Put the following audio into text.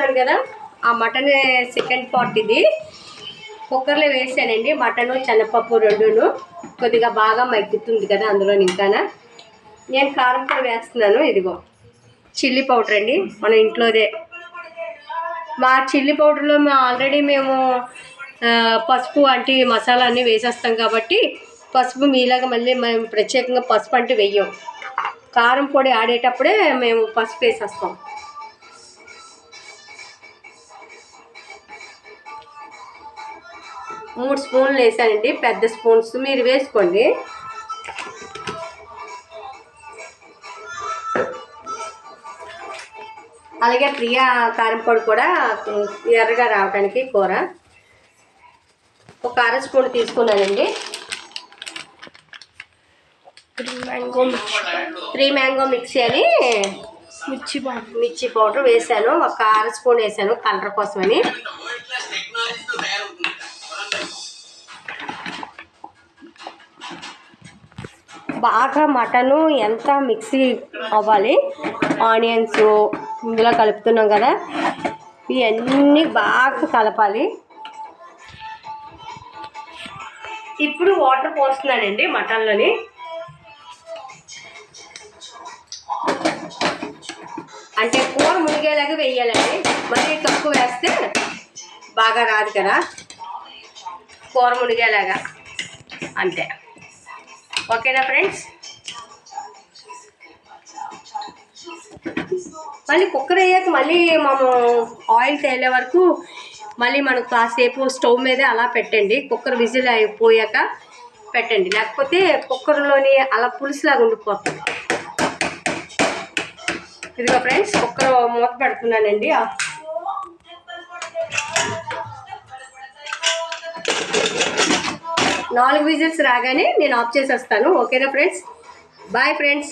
చూస్తున్నారు కదా, ఆ మటన్ సెకండ్ పార్ట్ ఇది. కుక్కర్లో వేసానండి మటను శనగపప్పు రెండును. కొద్దిగా బాగా మగ్గుతుంది కదా అందులో. ఇంకా నేను కారం కూడా వేస్తున్నాను. ఇదిగో చిల్లీ పౌడర్ అండి, మన ఇంట్లోదే. మా చిల్లీ పౌడర్లో ఆల్రెడీ మేము పసుపు అంటే మసాలా అన్నీ వేసేస్తాం కాబట్టి పసుపు మీలాగా మళ్ళీ మేము ప్రత్యేకంగా పసుపు అంటే వెయ్యం. కారం పొడి ఆడేటప్పుడే మేము పసుపు వేసేస్తాం. మూడు స్పూన్లు వేసానండి, పెద్ద స్పూన్స్ మీరు వేసుకోండి. అలాగే ప్రియా కారం పొడి కూడా ఎర్రగా రావడానికి కూర ఒక అర స్పూన్ తీసుకున్నానండి. 3 మ్యాంగో మిక్సీ అని మిర్చి పౌడర్ వేసాను. ఒక అర స్పూన్ వేసాను కలర్ కోసమని. బాగా మటను ఎంత మిక్సీ అవ్వాలి. ఆనియన్స్ ఇందులో కలుపుతున్నాం కదా, ఇవన్నీ బాగా కలపాలి. ఇప్పుడు వాటర్ పోస్తున్నానండి మటన్లోని. అంటే కూర మునిగేలాగా వేయాలండి, మళ్ళీ తక్కువ వేస్తే బాగా రాదు కదా. కూర మునిగేలాగా అంతే. ఓకేనా ఫ్రెండ్స్? మళ్ళీ కుక్కర్ అయ్యాక మళ్ళీ మనం ఆయిల్ తేలే వరకు మళ్ళీ మనం కాసేపు స్టవ్ మీదే అలా పెట్టండి. కుక్కర్ విజిల్ అయిపోయాక పెట్టండి, లేకపోతే కుక్కర్లోని అలా పులుసులాగా ఉండిపోతుంది. ఇదిగో ఫ్రెండ్స్, కుక్కర్ మూత పెడుతున్నానండి. 4 విజిల్స్ రాగానే నేను ఆఫ్ చేసేస్తాను. ఓకేనా ఫ్రెండ్స్? Bye friends.